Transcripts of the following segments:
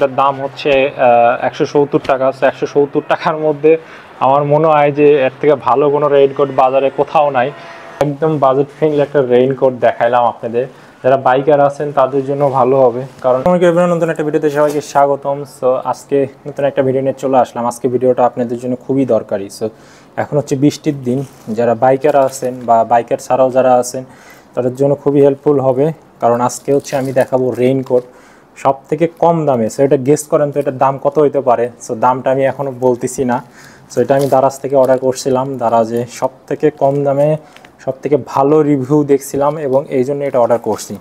এটার দাম হচ্ছে 170 টাকা। 170 টাকার মধ্যে আমার মনে হয় যে এর থেকে ভালো কোনো রেইনকোট বাজারে কোথাও নাই। একদম বাজেট ফ্রেন্ডলি একটা রেইনকোট দেখাইলাম আপনাদের, যারা বাইকার আছেন তাদের জন্য ভালো হবে। কারণ নতুন একটা ভিডিওতে সবাইকে স্বাগতম। সো আজকে নতুন একটা ভিডিও নিয়ে চলে আসলাম। আজকে ভিডিওটা আপনাদের জন্য খুবই দরকারি। সো এখন হচ্ছে বৃষ্টির দিন, যারা বাইকার আছেন বা বাইকার ছাড়াও যারা আছেন তাদের জন্য খুবই হেল্পফুল হবে। কারণ আজকে হচ্ছে আমি দেখাবো রেইনকোট সব থেকে কম দামে। সো এটা গেস করেন তো এটার দাম কত হইতে পারে। সো দামটা আমি এখনও বলতেছি না। সো এটা আমি দারাজ থেকে অর্ডার করছিলাম। দারাজে সব থেকে কম দামে সব থেকে ভালো রিভিউ দেখছিলাম এবং এই জন্য এটা অর্ডার করছি।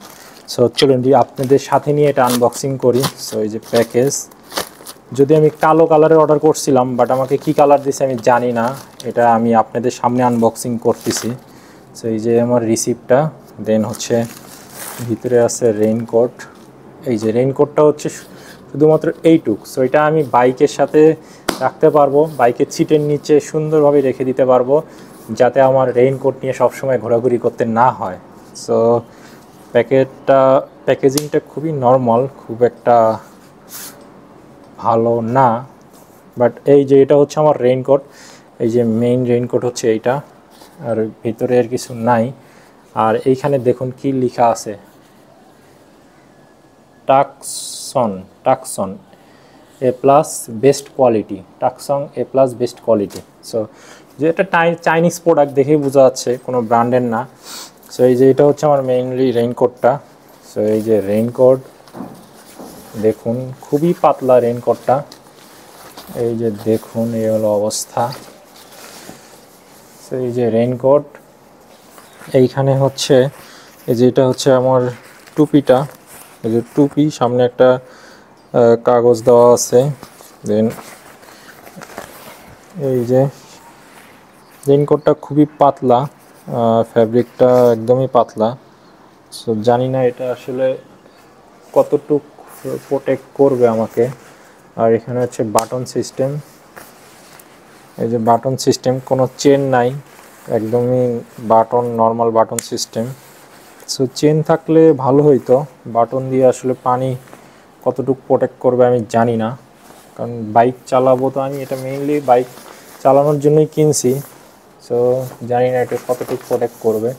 সো চলুন আপনাদের সাথে নিয়ে এটা আনবক্সিং করি। সো এই যে প্যাকেজ, যদি আমি কালো কালারের অর্ডার করছিলাম, বাট আমাকে কি কালার দিছে আমি জানি না। এটা আমি আপনাদের সামনে আনবক্সিং করতেছি। সো এই যে আমার রিসিপ্টটা, দেন হচ্ছে ভিতরে আছে রেইনকোট। এই যে রেইনকোটটা হচ্ছে শুধুমাত্র এইটুক। সো এটা আমি বাইকের সাথে রাখতে পারবো, বাইকের সিটের নিচে সুন্দরভাবে রেখে দিতে পারবো, যাতে আমার রেইনকোট নিয়ে সবসময় ঘোরাঘুরি করতে না হয়। সো প্যাকেজিংটা খুবই নর্মাল, খুব একটা ভালো না। বাট এই যে এটা হচ্ছে আমার রেইনকোট, এই যে মেইন রেইনকোট হচ্ছে এইটা, আর ভিতরে আর কিছু নাই। আর এইখানে দেখুন কি লেখা আছে, টাকসন এ প্লাস বেস্ট কোয়ালিটি, টাকসং এ প্লাস বেস্ট কোয়ালিটি। সো যে এটা চাইনিজ প্রোডাক্ট দেখেই বোঝা যাচ্ছে, কোনো ব্র্যান্ডের না। সো এই যে এটা হচ্ছে আমার মেইনলি রেইনকোটটা। সো এই যে রেইনকোট দেখুন, খুবই পাতলা রেইনকোটটা। এই যে দেখুন এই হলো অবস্থা। সো এই যে রেইনকোট, এইখানে হচ্ছে এই যে এটা হচ্ছে আমার টুপিটা। এই যে টুপি, সামনে একটা কাগজ দেওয়া আছে। দেন এই যে রেইনকোটটা খুবই পাতলা, ফ্যাব্রিকটা একদমই পাতলা। সো জানি না এটা আসলে কতটুক প্রোটেক্ট করবে আমাকে। আর এখানে হচ্ছে বাটন সিস্টেম, এই যে বাটন সিস্টেম, কোনো চেন নাই, একদমই button, normal button system. So chain থাকলে ভালো হইতো, বাটন দিয়ে আসলে পানি কতটুকু প্রোটেক্ট করবে আমি জানি না। কারণ বাইক চালাবো তো আমি, এটা মেইনলি বাইক চালানোর জন্যই কিনছি। সো জানি না এটা কতটুকু প্রোটেক্ট করবে।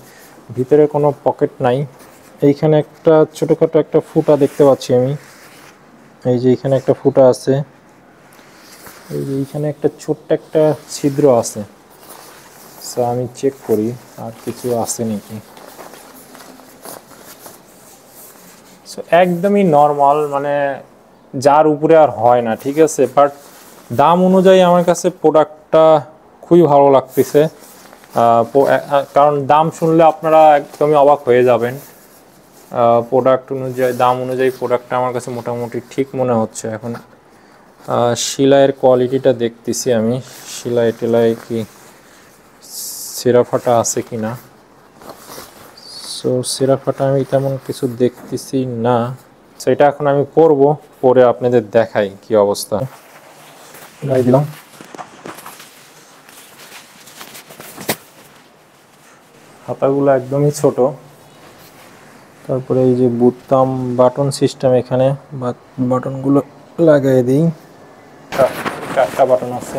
ভিতরে কোনো পকেট নাই। এইখানে একটা ছোটোখাটো একটা ফুটা দেখতে পাচ্ছি আমি, এই যে এইখানে একটা ফুটা আছে, এই যে এইখানে একটা ছোট্ট একটা ছিদ্র আছে। সো আমি চেক করি আর কিছু আছে নাকি। সো একদমই নর্মাল, মানে যার উপরে আর হয় না, ঠিক আছে। বাট দাম অনুযায়ী আমার কাছে প্রোডাক্টটা খুবই ভালো লাগতেছে। কারণ দাম শুনলে আপনারা একদমই অবাক হয়ে যাবেন। প্রোডাক্ট অনুযায়ী, দাম অনুযায়ী প্রোডাক্টটা আমার কাছে মোটামুটি ঠিক মনে হচ্ছে। এখন সেলাইয়ের কোয়ালিটিটা দেখতেছি আমি, সেলাই টেলাই কি ছেঁড়া ফাটা আছে কি না। সো ছেঁড়া ফাটা আমি তেমন কিছু দেখতেছি না। সেটা এখন আমি পরে আপনাদের দেখাই কি অবস্থা। গাই দিলাম। হাতাগুলো একদমই ছোট। তারপরে এই যে বুতাম বাটন সিস্টেম, এখানে বাটনগুলো লাগাই দিই। চারটা বাটন আছে,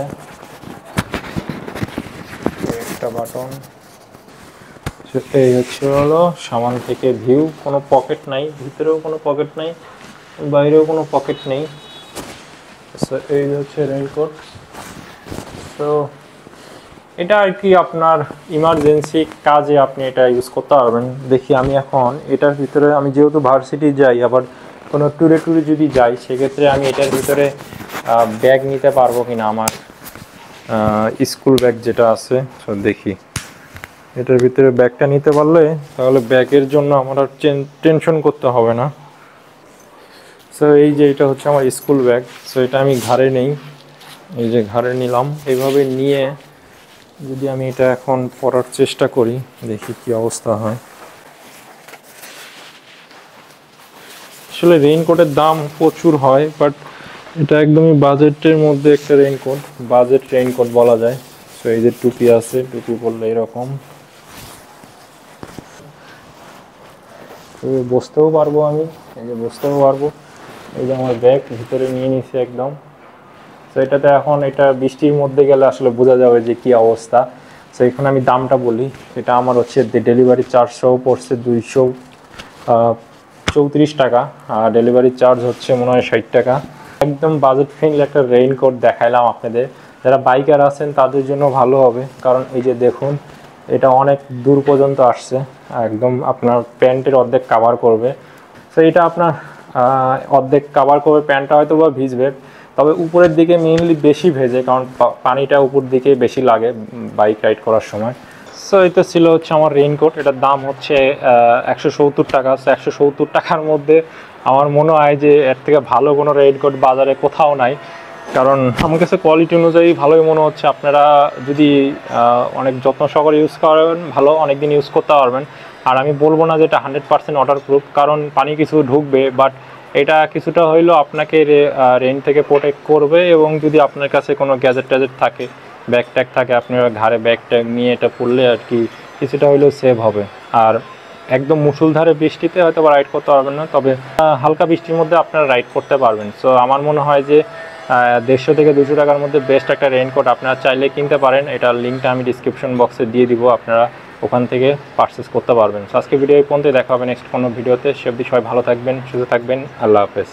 একটা বাটন। এই হলো সামান থেকে ভিউ, কোনো পকেট নাই, ভিতরেও কোনো পকেট নাই, বাইরেও কোনো পকেট নেই। এই হচ্ছে রেইনকোট। তো এটা আর কি আপনার ইমার্জেন্সি কাজে আপনি এটা ইউজ করতে পারবেন। দেখি আমি এখন এটার ভিতরে, আমি যেহেতু ভার্সিটি যাই, আবার কোনো ট্যুরে যদি যাই, সেক্ষেত্রে আমি এটার ভিতরে ব্যাগ নিতে পারবো কিনা, আমার স্কুল ব্যাগ যেটা আছে। তো দেখি এটার ভিতরে ব্যাগটা নিতে পারলে তাহলে ব্যাগের জন্য আমার আর টেনশন করতে হবে না। সো এই যে এটা হচ্ছে আমার স্কুল ব্যাগ। সো এটা আমি ঘাড়ে নেই, এই যে ঘাড়ে নিলাম। এইভাবে নিয়ে যদি আমি এটা এখন পরার চেষ্টা করি, দেখি কি অবস্থা হয়। আসলে রেইনকোটের দাম প্রচুর হয়, বাট এটা একদমই বাজেটের মধ্যে একটা রেইনকোট, বাজেট রেইনকোট বলা যায়। সো এই যে টুপি আছে, টুপি পরলে এরকম বসতেও পারবো আমি, এই যে বসতেও পারবো। এই যে আমার ব্যাগ ভিতরে নিয়ে নিছি একদম। তো এটাতে এখন এটা বৃষ্টির মধ্যে গেলে আসলে বোঝা যাবে যে কি অবস্থা। তো এখানে আমি দামটা বলি, এটা আমার হচ্ছে ডেলিভারি চার্জ সহ পড়ছে 234 টাকা, আর ডেলিভারি চার্জ হচ্ছে মনে হয় 60 টাকা। একদম বাজেট ফ্রেন্ডলি একটা রেইনকোট দেখাইলাম আপনাদের। যারা বাইকার আছেন তাদের জন্য ভালো হবে, কারণ এই যে দেখুন এটা অনেক দূর পর্যন্ত আসছে, একদম আপনার প্যান্টের অর্ধেক কাভার করবে। তো এটা আপনার অর্ধেক কাভার করবে, প্যান্টটা হয়তো বা ভিজবে, তবে উপরের দিকে মেইনলি বেশি ভেজে, কারণ পানিটা উপর দিকে বেশি লাগে বাইক রাইড করার সময়। সো এটা ছিল হচ্ছে আমার রেইনকোট, এটার দাম হচ্ছে 170 টাকা। সো 170 টাকার মধ্যে আমার মনে হয় যে এর থেকে ভালো কোনো রেইনকোট বাজারে কোথাও নাই, কারণ আমার কাছে কোয়ালিটি অনুযায়ী ভালোই মনে হচ্ছে। আপনারা যদি অনেক যত্ন সহকারে ইউজ করেন, ভালো অনেক দিন ইউজ করতে পারবেন। আর আমি বলবো না যে এটা 100% ওয়াটারপ্রুফ, কারণ পানি কিছু ঢুকবে, বাট এটা কিছুটা হইলেও আপনাকে রেইন থেকে প্রোটেক্ট করবে। এবং যদি আপনার কাছে কোনো গ্যাজেট ট্যাজেট থাকে, ব্যাগ ট্যাগ থাকে, আপনার ঘাড়ে ব্যাগ ট্যাগ নিয়ে এটা পড়লে আর কি কিছুটা হইলেও সেভ হবে। আর একদম মুষলধারে বৃষ্টিতে হয়তো বা রাইড করতে পারবেন না, তবে হালকা বৃষ্টির মধ্যে আপনারা রাইড করতে পারবেন। সো আমার মনে হয় যে 150 থেকে 200 টাকার মধ্যে বেস্ট একটা রেইনকোট আপনারা চাইলে কিনতে পারেন। এটার লিঙ্কটা আমি ডিসক্রিপশন বক্সে দিয়ে দিব, আপনারা ওখান থেকে পারচেস করতে পারবেন। সো আজকে ভিডিও এই পর্যন্ত, দেখা হবে নেক্সট কোনো ভিডিওতে। সে অবধি সবাই ভালো থাকবেন, সুস্থ থাকবেন, আল্লাহ হাফেজ।